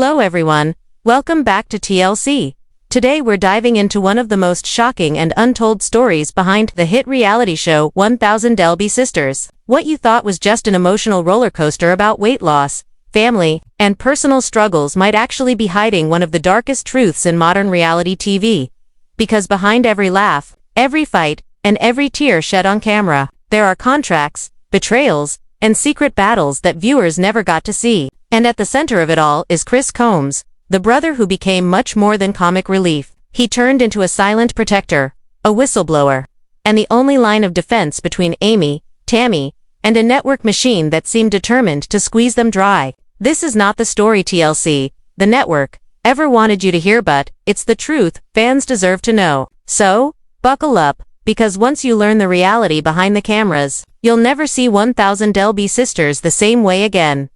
Hello everyone, welcome back to TLC. Today we're diving into one of the most shocking and untold stories behind the hit reality show 1000 LB Sisters. What you thought was just an emotional roller coaster about weight loss, family, and personal struggles might actually be hiding one of the darkest truths in modern reality TV. Because behind every laugh, every fight, and every tear shed on camera, there are contracts, betrayals, and secret battles that viewers never got to see. And at the center of it all is Chris Combs, the brother who became much more than comic relief. He turned into a silent protector, a whistleblower, and the only line of defense between Amy, Tammy, and a network machine that seemed determined to squeeze them dry. This is not the story TLC, the network, ever wanted you to hear, but it's the truth fans deserve to know. So, buckle up, because once you learn the reality behind the cameras, you'll never see 1000 LB Sisters the same way again.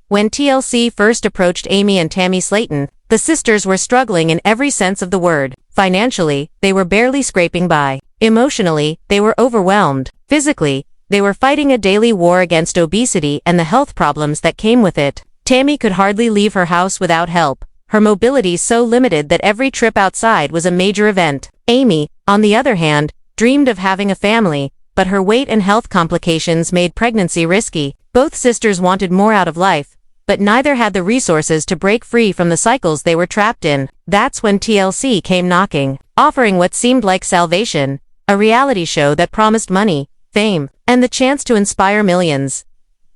When TLC first approached Amy and Tammy Slaton, the sisters were struggling in every sense of the word. Financially, they were barely scraping by. Emotionally, they were overwhelmed. Physically, they were fighting a daily war against obesity and the health problems that came with it. Tammy could hardly leave her house without help, her mobility so limited that every trip outside was a major event. Amy, on the other hand, dreamed of having a family, but her weight and health complications made pregnancy risky. Both sisters wanted more out of life, but neither had the resources to break free from the cycles they were trapped in. That's when TLC came knocking, offering what seemed like salvation, a reality show that promised money, fame, and the chance to inspire millions.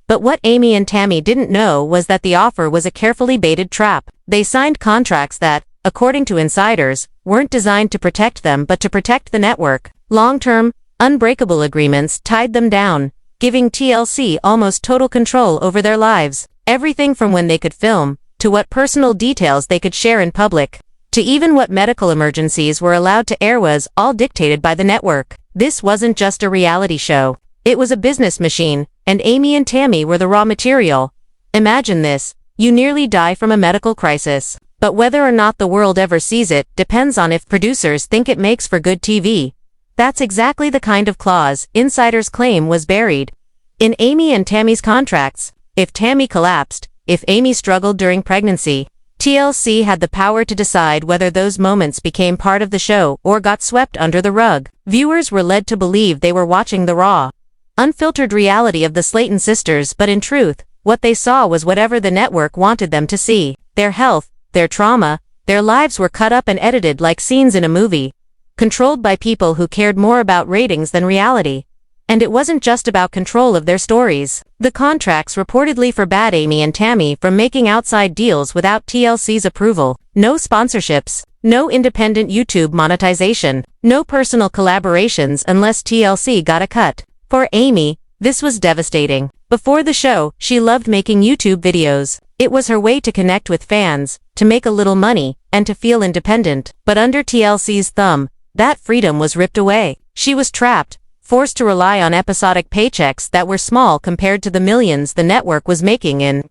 But what Amy and Tammy didn't know was that the offer was a carefully baited trap. They signed contracts that, according to insiders, weren't designed to protect them but to protect the network. Long-term, unbreakable agreements tied them down, giving TLC almost total control over their lives. Everything from when they could film, to what personal details they could share in public, to even what medical emergencies were allowed to air was all dictated by the network. This wasn't just a reality show. It was a business machine, and Amy and Tammy were the raw material. Imagine this, you nearly die from a medical crisis. But whether or not the world ever sees it depends on if producers think it makes for good TV. That's exactly the kind of clause insiders claim was buried in Amy and Tammy's contracts. If Tammy collapsed, if Amy struggled during pregnancy, TLC had the power to decide whether those moments became part of the show or got swept under the rug. Viewers were led to believe they were watching the raw, unfiltered reality of the Slaton sisters, but in truth, what they saw was whatever the network wanted them to see. Their health, their trauma, their lives were cut up and edited like scenes in a movie, controlled by people who cared more about ratings than reality. And it wasn't just about control of their stories. The contracts reportedly forbade Amy and Tammy from making outside deals without TLC's approval. No sponsorships, no independent YouTube monetization, no personal collaborations unless TLC got a cut. For Amy, this was devastating. Before the show, she loved making YouTube videos. It was her way to connect with fans, to make a little money, and to feel independent. But under TLC's thumb, that freedom was ripped away. She was trapped, forced to rely on episodic paychecks that were small compared to the millions the network was making in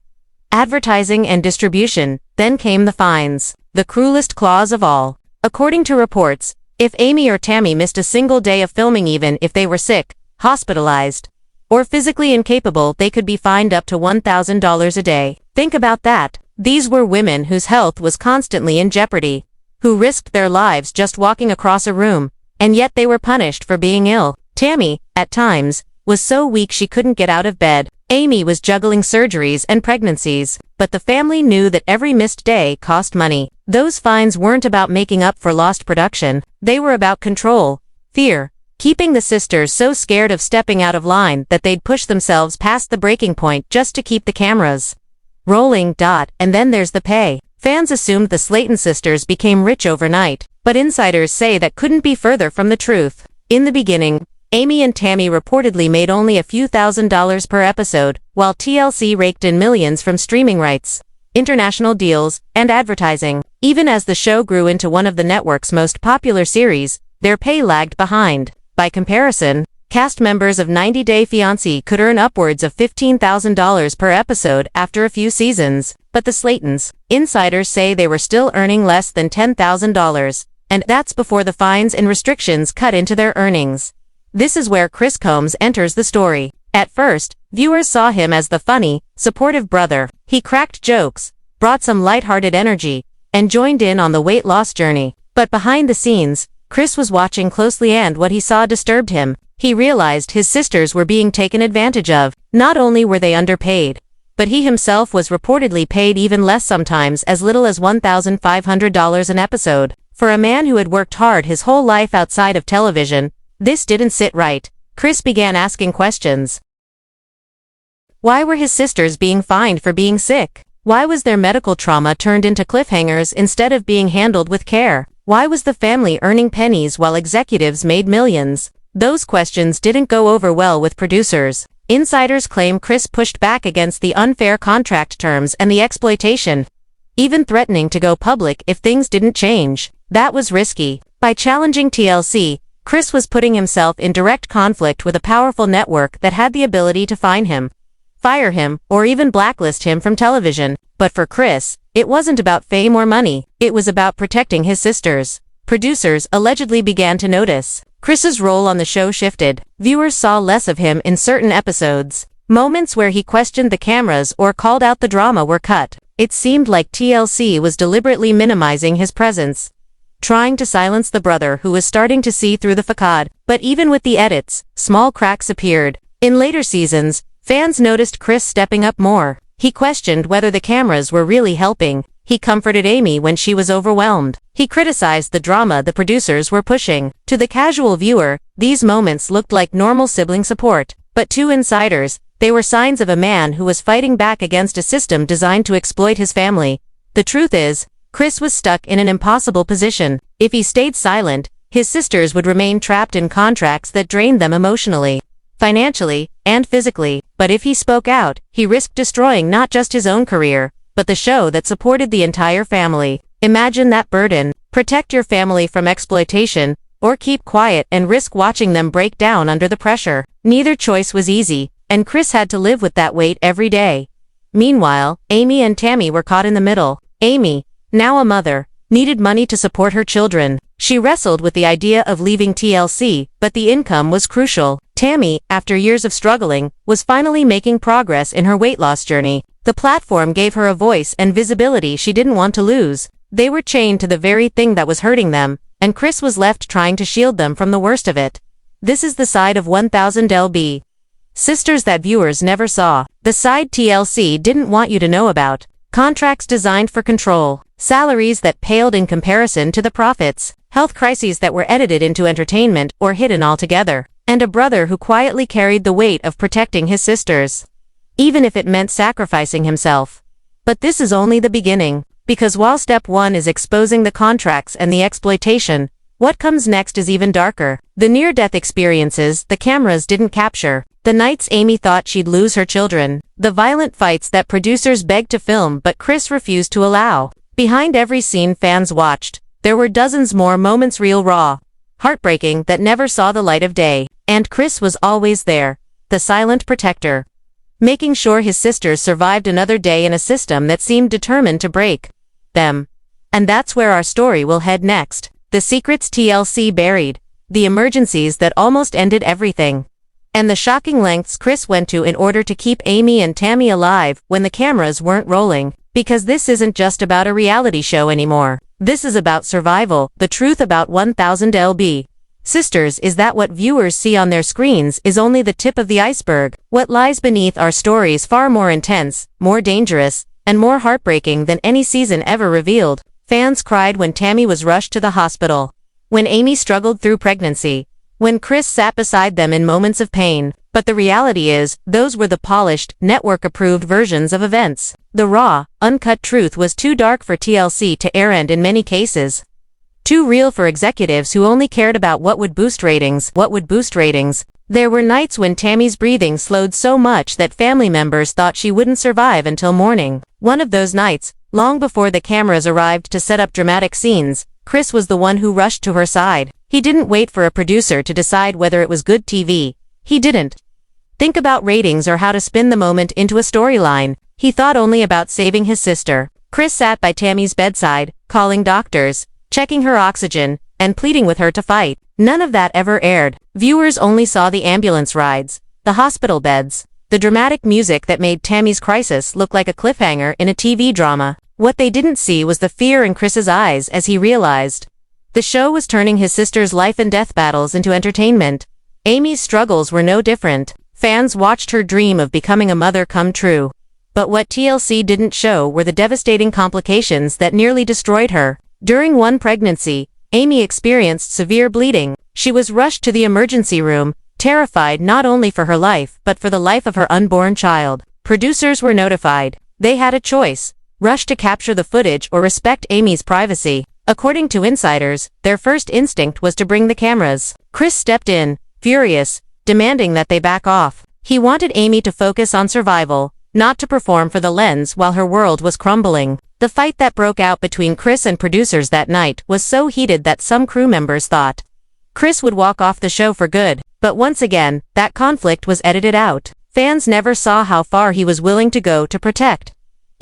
advertising and distribution. Then came the fines, the cruelest clause of all. According to reports, if Amy or Tammy missed a single day of filming, even if they were sick, hospitalized, or physically incapable, they could be fined up to $1,000 a day. Think about that. These were women whose health was constantly in jeopardy, who risked their lives just walking across a room, and yet they were punished for being ill. Tammy, at times, was so weak she couldn't get out of bed. Amy was juggling surgeries and pregnancies, but the family knew that every missed day cost money. Those fines weren't about making up for lost production. They were about control, fear, keeping the sisters so scared of stepping out of line that they'd push themselves past the breaking point just to keep the cameras rolling. And then there's the pay. Fans assumed the Slaton sisters became rich overnight, but insiders say that couldn't be further from the truth. In the beginning, Amy and Tammy reportedly made only a few $1,000s per episode, while TLC raked in millions from streaming rights, international deals, and advertising. Even as the show grew into one of the network's most popular series, their pay lagged behind. By comparison, cast members of 90 Day Fiancé could earn upwards of $15,000 per episode after a few seasons, but the Slatons, insiders say they were still earning less than $10,000, and that's before the fines and restrictions cut into their earnings. This is where Chris Combs enters the story. At first, viewers saw him as the funny, supportive brother. He cracked jokes, brought some lighthearted energy, and joined in on the weight loss journey. But behind the scenes, Chris was watching closely, and what he saw disturbed him. He realized his sisters were being taken advantage of. Not only were they underpaid, but he himself was reportedly paid even less, sometimes as little as $1,500 an episode. For a man who had worked hard his whole life outside of television, this didn't sit right. Chris began asking questions. Why were his sisters being fined for being sick? Why was their medical trauma turned into cliffhangers instead of being handled with care? Why was the family earning pennies while executives made millions? Those questions didn't go over well with producers. Insiders claim Chris pushed back against the unfair contract terms and the exploitation, even threatening to go public if things didn't change. That was risky. By challenging TLC, Chris was putting himself in direct conflict with a powerful network that had the ability to fine him, fire him, or even blacklist him from television. But for Chris, it wasn't about fame or money. It was about protecting his sisters. Producers allegedly began to notice. Chris's role on the show shifted. Viewers saw less of him in certain episodes. Moments where he questioned the cameras or called out the drama were cut. It seemed like TLC was deliberately minimizing his presence, trying to silence the brother who was starting to see through the facade. But even with the edits, small cracks appeared. In later seasons, fans noticed Chris stepping up more. He questioned whether the cameras were really helping. He comforted Amy when she was overwhelmed. He criticized the drama the producers were pushing. To the casual viewer, these moments looked like normal sibling support. But to insiders, they were signs of a man who was fighting back against a system designed to exploit his family. The truth is, Chris was stuck in an impossible position. If he stayed silent, his sisters would remain trapped in contracts that drained them emotionally, financially, and physically. But if he spoke out, he risked destroying not just his own career, but the show that supported the entire family. Imagine that burden. Protect your family from exploitation, or keep quiet and risk watching them break down under the pressure. Neither choice was easy, and Chris had to live with that weight every day. Meanwhile, Amy and Tammy were caught in the middle. Amy, now a mother, needed money to support her children. She wrestled with the idea of leaving TLC, but the income was crucial. Tammy, after years of struggling, was finally making progress in her weight loss journey. The platform gave her a voice and visibility she didn't want to lose. They were chained to the very thing that was hurting them, and Chris was left trying to shield them from the worst of it. This is the side of 1000 LB Sisters that viewers never saw. The side TLC didn't want you to know about. Contracts designed for control. Salaries that paled in comparison to the profits. Health crises that were edited into entertainment or hidden altogether. And a brother who quietly carried the weight of protecting his sisters, even if it meant sacrificing himself. But this is only the beginning, because while step 1 is exposing the contracts and the exploitation, what comes next is even darker. The near-death experiences the cameras didn't capture. The nights Amy thought she'd lose her children. The violent fights that producers begged to film but Chris refused to allow. Behind every scene fans watched, there were dozens more moments, real, raw, heartbreaking, that never saw the light of day. And Chris was always there, the silent protector, making sure his sisters survived another day in a system that seemed determined to break them. And that's where our story will head next. The secrets TLC buried, the emergencies that almost ended everything, and the shocking lengths Chris went to in order to keep Amy and Tammy alive when the cameras weren't rolling. Because this isn't just about a reality show anymore. This is about survival. The truth about 1000 LB Sisters is that what viewers see on their screens is only the tip of the iceberg. What lies beneath our stories far more intense, more dangerous, and more heartbreaking than any season ever revealed. Fans cried when Tammy was rushed to the hospital, when Amy struggled through pregnancy, when Chris sat beside them in moments of pain. But the reality is, those were the polished, network-approved versions of events. The raw, uncut truth was too dark for TLC to air, and in many cases, too real for executives who only cared about what would boost ratings. There were nights when Tammy's breathing slowed so much that family members thought she wouldn't survive until morning. One of those nights, long before the cameras arrived to set up dramatic scenes, Chris was the one who rushed to her side. He didn't wait for a producer to decide whether it was good TV. He didn't think about ratings or how to spin the moment into a storyline. He thought only about saving his sister. Chris sat by Tammy's bedside, calling doctors, checking her oxygen, and pleading with her to fight. None of that ever aired. Viewers only saw the ambulance rides, the hospital beds, the dramatic music that made Tammy's crisis look like a cliffhanger in a TV drama. What they didn't see was the fear in Chris's eyes as he realized the show was turning his sister's life and death battles into entertainment. Amy's struggles were no different. Fans watched her dream of becoming a mother come true. But what TLC didn't show were the devastating complications that nearly destroyed her. During one pregnancy, Amy experienced severe bleeding. She was rushed to the emergency room, terrified not only for her life but for the life of her unborn child. Producers were notified. They had a choice: rush to capture the footage or respect Amy's privacy. According to insiders, their first instinct was to bring the cameras. Chris stepped in, furious, demanding that they back off. He wanted Amy to focus on survival, not to perform for the lens while her world was crumbling. The fight that broke out between Chris and producers that night was so heated that some crew members thought Chris would walk off the show for good, but once again, that conflict was edited out. Fans never saw how far he was willing to go to protect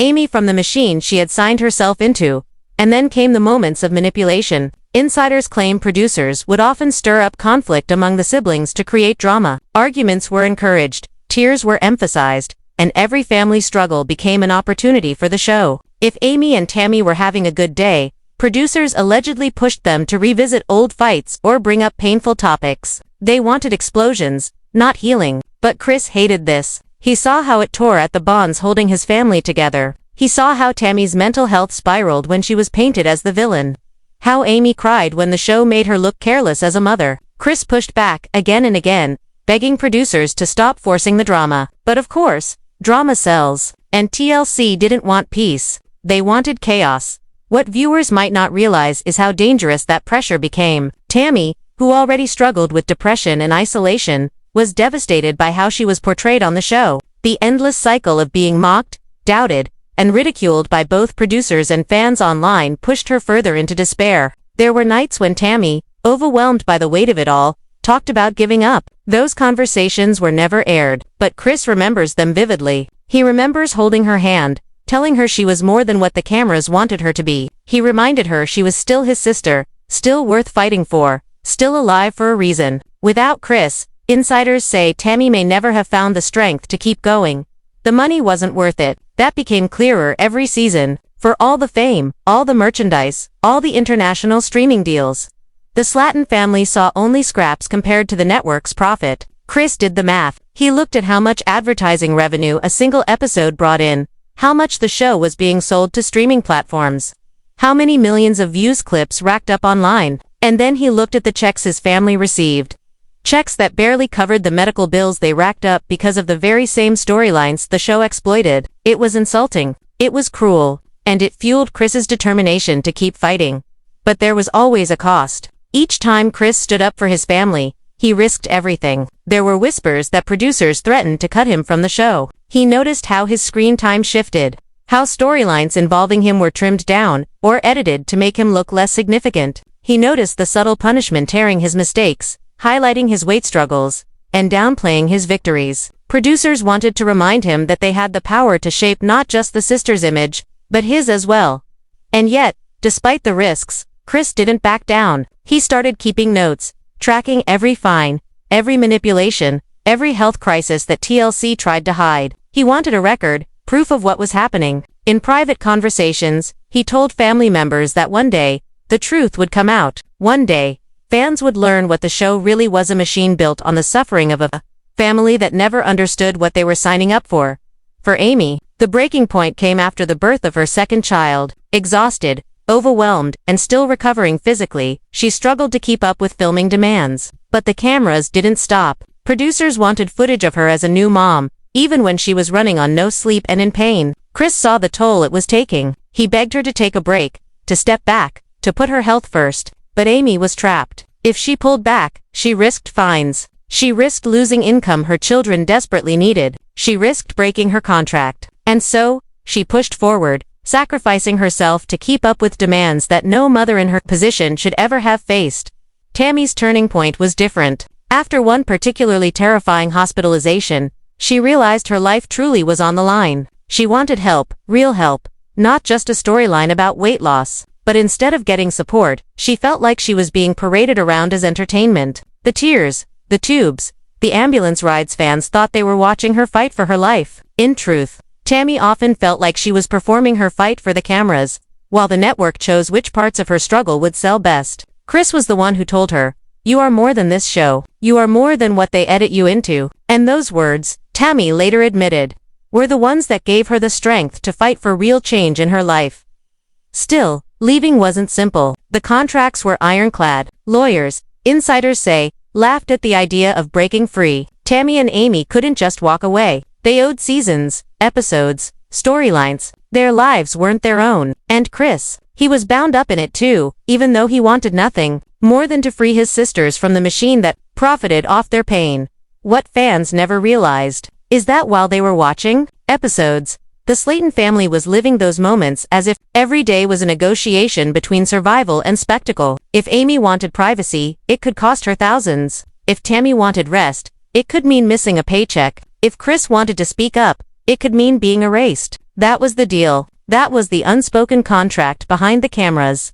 Amy from the machine she had signed herself into. And then came the moments of manipulation. Insiders claim producers would often stir up conflict among the siblings to create drama. Arguments were encouraged, tears were emphasized, and every family struggle became an opportunity for the show. If Amy and Tammy were having a good day, producers allegedly pushed them to revisit old fights or bring up painful topics. They wanted explosions, not healing. But Chris hated this. He saw how it tore at the bonds holding his family together. He saw how Tammy's mental health spiraled when she was painted as the villain. How Amy cried when the show made her look careless as a mother. Chris pushed back again and again, begging producers to stop forcing the drama. But of course, drama sells. And TLC didn't want peace. They wanted chaos. What viewers might not realize is how dangerous that pressure became. Tammy, who already struggled with depression and isolation, was devastated by how she was portrayed on the show. The endless cycle of being mocked, doubted, and ridiculed by both producers and fans online pushed her further into despair. There were nights when Tammy, overwhelmed by the weight of it all, talked about giving up. Those conversations were never aired, but Chris remembers them vividly. He remembers holding her hand, telling her she was more than what the cameras wanted her to be. He reminded her she was still his sister, still worth fighting for, still alive for a reason. Without Chris, insiders say Tammy may never have found the strength to keep going. The money wasn't worth it. That became clearer every season. For all the fame, all the merchandise, all the international streaming deals, the Slaton family saw only scraps compared to the network's profit. Chris did the math. He looked at how much advertising revenue a single episode brought in, how much the show was being sold to streaming platforms, how many millions of views clips racked up online, and then he looked at the checks his family received. Checks that barely covered the medical bills they racked up because of the very same storylines the show exploited. It was insulting. It was cruel. And it fueled Chris's determination to keep fighting. But there was always a cost. Each time Chris stood up for his family, he risked everything. There were whispers that producers threatened to cut him from the show. He noticed how his screen time shifted, how storylines involving him were trimmed down or edited to make him look less significant. He noticed the subtle punishment tearing his mistakes, highlighting his weight struggles, and downplaying his victories. Producers wanted to remind him that they had the power to shape not just the sister's image, but his as well. And yet, despite the risks, Chris didn't back down. He started keeping notes, tracking every fine, every manipulation, every health crisis that TLC tried to hide. He wanted a record, proof of what was happening. In private conversations, he told family members that one day, the truth would come out. One day, fans would learn what the show really was: a machine built on the suffering of a family that never understood what they were signing up for. For Amy, the breaking point came after the birth of her second child. Exhausted, overwhelmed, and still recovering physically, she struggled to keep up with filming demands. But the cameras didn't stop. Producers wanted footage of her as a new mom, even when she was running on no sleep and in pain. Chris saw the toll it was taking. He begged her to take a break, to step back, to put her health first. But Amy was trapped. If she pulled back, she risked fines. She risked losing income her children desperately needed. She risked breaking her contract. And so, she pushed forward, sacrificing herself to keep up with demands that no mother in her position should ever have faced. Tammy's turning point was different. After one particularly terrifying hospitalization, she realized her life truly was on the line. She wanted help, real help, not just a storyline about weight loss. But instead of getting support, she felt like she was being paraded around as entertainment. The tears, the tubes, the ambulance rides. Fans thought they were watching her fight for her life. In truth, Tammy often felt like she was performing her fight for the cameras, while the network chose which parts of her struggle would sell best. Chris was the one who told her, "You are more than this show. You are more than what they edit you into." And those words, Tammy later admitted, were the ones that gave her the strength to fight for real change in her life. Still, leaving wasn't simple. The contracts were ironclad. Lawyers, insiders say, laughed at the idea of breaking free. Tammy and Amy couldn't just walk away. They owed seasons, episodes, storylines. Their lives weren't their own. And Chris, he was bound up in it too, even though he wanted nothing more than to free his sisters from the machine that profited off their pain. What fans never realized is that while they were watching episodes, the Slaton family was living those moments as if every day was a negotiation between survival and spectacle. If Amy wanted privacy, it could cost her thousands. If Tammy wanted rest, it could mean missing a paycheck. If Chris wanted to speak up, it could mean being erased. That was the deal. That was the unspoken contract behind the cameras.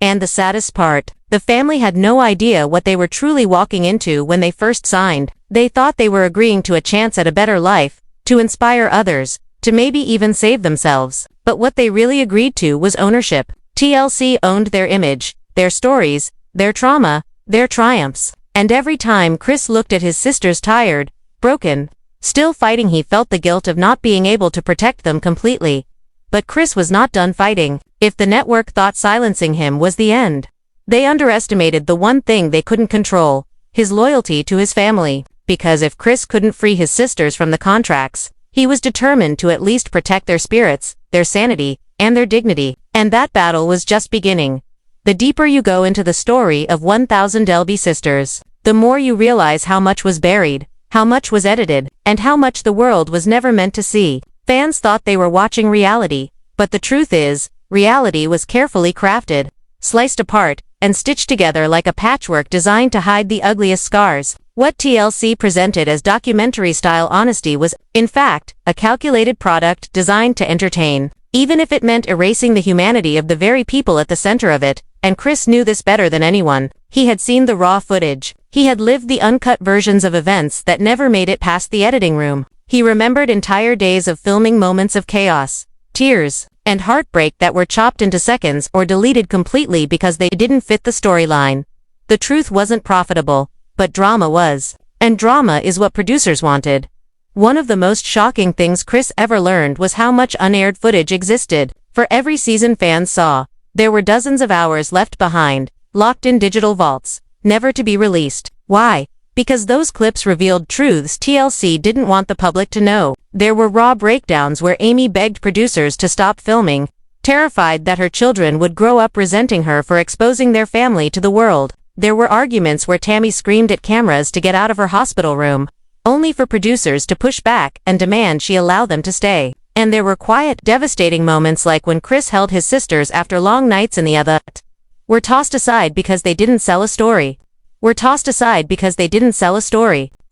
And the saddest part, the family had no idea what they were truly walking into when they first signed. They thought they were agreeing to a chance at a better life, to inspire others, to maybe even save themselves. But what they really agreed to was ownership. TLC owned their image, their stories, their trauma, their triumphs. And every time Chris looked at his sisters tired, broken, still fighting, he felt the guilt of not being able to protect them completely. But Chris was not done fighting. If the network thought silencing him was the end, they underestimated the one thing they couldn't control, his loyalty to his family. Because if Chris couldn't free his sisters from the contracts, he was determined to at least protect their spirits, their sanity, and their dignity. And that battle was just beginning. The deeper you go into the story of 1000 Delby sisters, the more you realize how much was buried, how much was edited, and how much the world was never meant to see. Fans thought they were watching reality, but the truth is, reality was carefully crafted, sliced apart, and stitched together like a patchwork designed to hide the ugliest scars. What TLC presented as documentary-style honesty was, in fact, a calculated product designed to entertain, even if it meant erasing the humanity of the very people at the center of it. And Chris knew this better than anyone. He had seen the raw footage. He had lived the uncut versions of events that never made it past the editing room. He remembered entire days of filming moments of chaos, tears, and heartbreak that were chopped into seconds or deleted completely because they didn't fit the storyline. The truth wasn't profitable, but drama was. And drama is what producers wanted. One of the most shocking things Chris ever learned was how much unaired footage existed. For every season fans saw, there were dozens of hours left behind, locked in digital vaults, never to be released. Why? Because those clips revealed truths TLC didn't want the public to know. There were raw breakdowns where Amy begged producers to stop filming, terrified that her children would grow up resenting her for exposing their family to the world. There were arguments where Tammy screamed at cameras to get out of her hospital room, only for producers to push back and demand she allow them to stay. And there were quiet, devastating moments like when Chris held his sisters after long nights in the other were tossed aside because they didn't sell a story.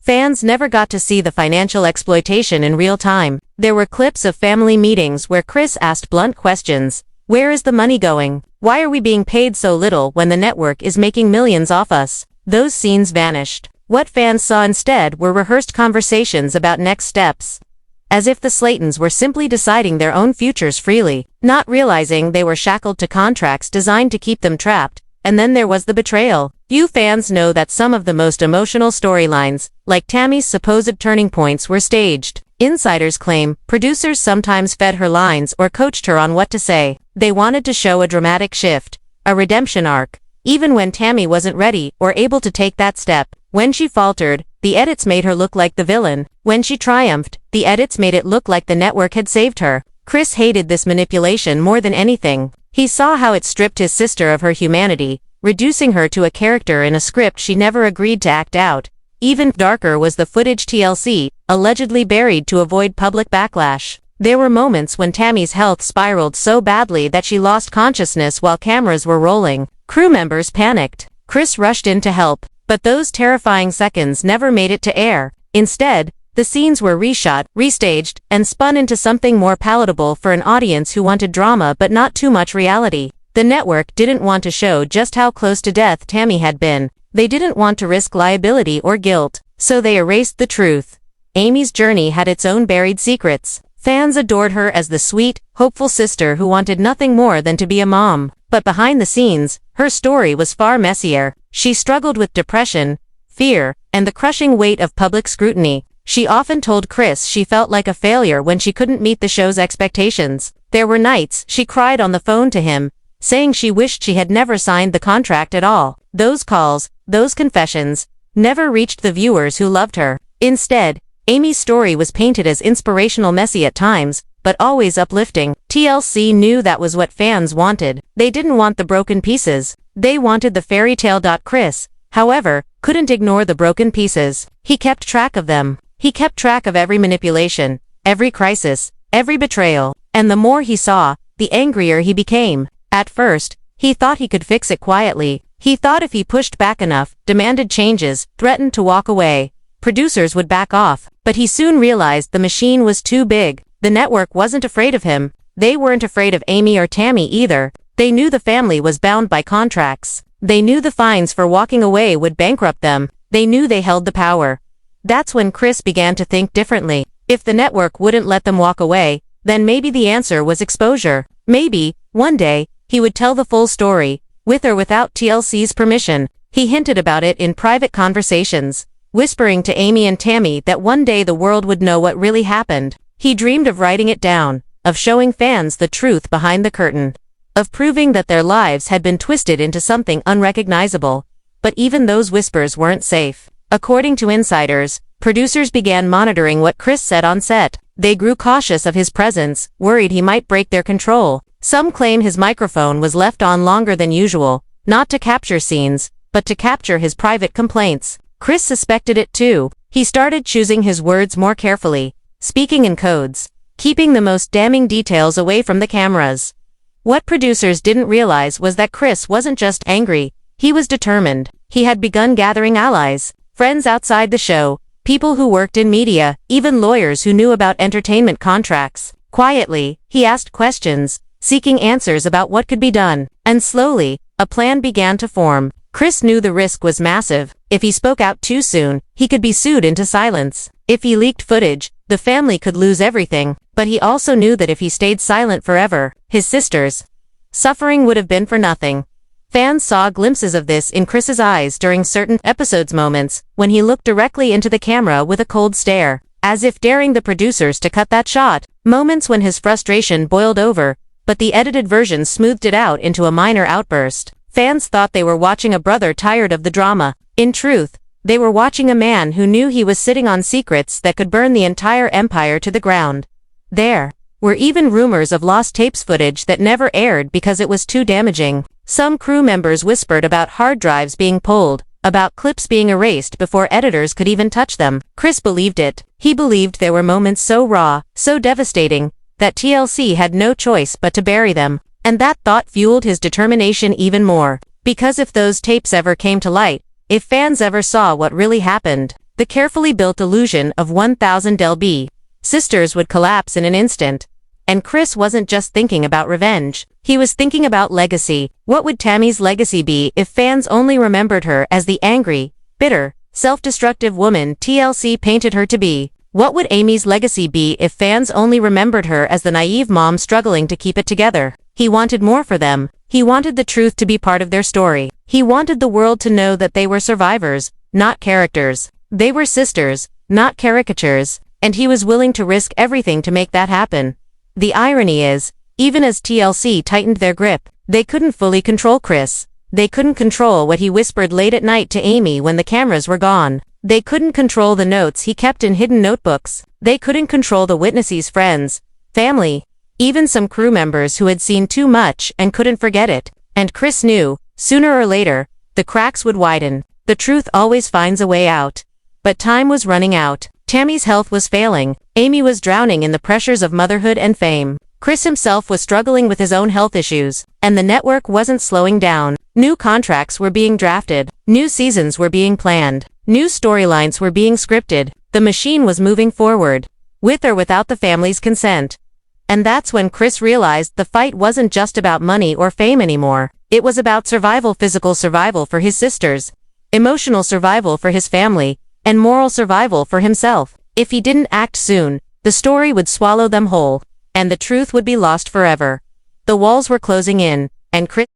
Fans never got to see the financial exploitation in real time. There were clips of family meetings where Chris asked blunt questions. Where is the money going? Why are we being paid so little when the network is making millions off us? Those scenes vanished. What fans saw instead were rehearsed conversations about next steps. As if the Slatons were simply deciding their own futures freely, not realizing they were shackled to contracts designed to keep them trapped. And then there was the betrayal. Few fans know that some of the most emotional storylines, like Tammy's supposed turning points, were staged. Insiders claim producers sometimes fed her lines or coached her on what to say. They wanted to show a dramatic shift, a redemption arc, even when Tammy wasn't ready or able to take that step. When she faltered, the edits made her look like the villain. When she triumphed, the edits made it look like the network had saved her. Chris hated this manipulation more than anything. He saw how it stripped his sister of her humanity, reducing her to a character in a script she never agreed to act out. Even darker was the footage TLC allegedly buried to avoid public backlash. There were moments when Tammy's health spiraled so badly that she lost consciousness while cameras were rolling. Crew members panicked. Chris rushed in to help, but those terrifying seconds never made it to air. Instead, the scenes were reshot, restaged, and spun into something more palatable for an audience who wanted drama but not too much reality. The network didn't want to show just how close to death Tammy had been. They didn't want to risk liability or guilt, so they erased the truth. Amy's journey had its own buried secrets. Fans adored her as the sweet, hopeful sister who wanted nothing more than to be a mom. But behind the scenes, her story was far messier. She struggled with depression, fear, and the crushing weight of public scrutiny. She often told Chris she felt like a failure when she couldn't meet the show's expectations. There were nights she cried on the phone to him, saying she wished she had never signed the contract at all. Those calls, those confessions, never reached the viewers who loved her. Instead, Amy's story was painted as inspirational, messy at times, but always uplifting. TLC knew that was what fans wanted. They didn't want the broken pieces. They wanted the fairy tale. Chris, however, couldn't ignore the broken pieces. He kept track of them. He kept track of every manipulation, every crisis, every betrayal, and the more he saw, the angrier he became. At first, he thought he could fix it quietly. He thought if he pushed back enough, demanded changes, threatened to walk away, producers would back off. But he soon realized the machine was too big. The network wasn't afraid of him. They weren't afraid of Amy or Tammy either. They knew the family was bound by contracts. They knew the fines for walking away would bankrupt them. They knew they held the power. That's when Chris began to think differently. If the network wouldn't let them walk away, then maybe the answer was exposure. Maybe, one day, he would tell the full story, with or without TLC's permission. He hinted about it in private conversations, whispering to Amy and Tammy that one day the world would know what really happened. He dreamed of writing it down, of showing fans the truth behind the curtain, of proving that their lives had been twisted into something unrecognizable. But even those whispers weren't safe. According to insiders, producers began monitoring what Chris said on set. They grew cautious of his presence, worried he might break their control. Some claim his microphone was left on longer than usual, not to capture scenes, but to capture his private complaints. Chris suspected it too. He started choosing his words more carefully, speaking in codes, keeping the most damning details away from the cameras. What producers didn't realize was that Chris wasn't just angry, he was determined. He had begun gathering allies, friends outside the show, people who worked in media, even lawyers who knew about entertainment contracts. Quietly, he asked questions, seeking answers about what could be done. And slowly, a plan began to form. Chris knew the risk was massive. If he spoke out too soon, he could be sued into silence. If he leaked footage, the family could lose everything. But he also knew that if he stayed silent forever, his sisters' suffering would have been for nothing. Fans saw glimpses of this in Chris's eyes during certain episodes, moments when he looked directly into the camera with a cold stare, as if daring the producers to cut that shot. Moments when his frustration boiled over, but the edited version smoothed it out into a minor outburst. Fans thought they were watching a brother tired of the drama. In truth, they were watching a man who knew he was sitting on secrets that could burn the entire empire to the ground. There were even rumors of lost tapes footage that never aired because it was too damaging. Some crew members whispered about hard drives being pulled, about clips being erased before editors could even touch them. Chris believed it. He believed there were moments so raw, so devastating, that TLC had no choice but to bury them. And that thought fueled his determination even more. Because if those tapes ever came to light, if fans ever saw what really happened, the carefully built illusion of 1000 LB sisters would collapse in an instant. And Chris wasn't just thinking about revenge. He was thinking about legacy. What would Tammy's legacy be if fans only remembered her as the angry, bitter, self-destructive woman TLC painted her to be? What would Amy's legacy be if fans only remembered her as the naive mom struggling to keep it together? He wanted more for them. He wanted the truth to be part of their story. He wanted the world to know that they were survivors, not characters. They were sisters, not caricatures, and he was willing to risk everything to make that happen. The irony is, even as TLC tightened their grip, they couldn't fully control Chris. They couldn't control what he whispered late at night to Amy when the cameras were gone. They couldn't control the notes he kept in hidden notebooks. They couldn't control the witnesses' friends, family, even some crew members who had seen too much and couldn't forget it. And Chris knew, sooner or later, the cracks would widen. The truth always finds a way out. But time was running out. Tammy's health was failing. Amy was drowning in the pressures of motherhood and fame. Chris himself was struggling with his own health issues, and the network wasn't slowing down. New contracts were being drafted. New seasons were being planned. New storylines were being scripted. The machine was moving forward, with or without the family's consent. And that's when Chris realized the fight wasn't just about money or fame anymore. It was about survival, physical survival for his sisters, emotional survival for his family, and moral survival for himself. If he didn't act soon, The story would swallow them whole, and the truth would be lost forever. The walls were closing in, and Chris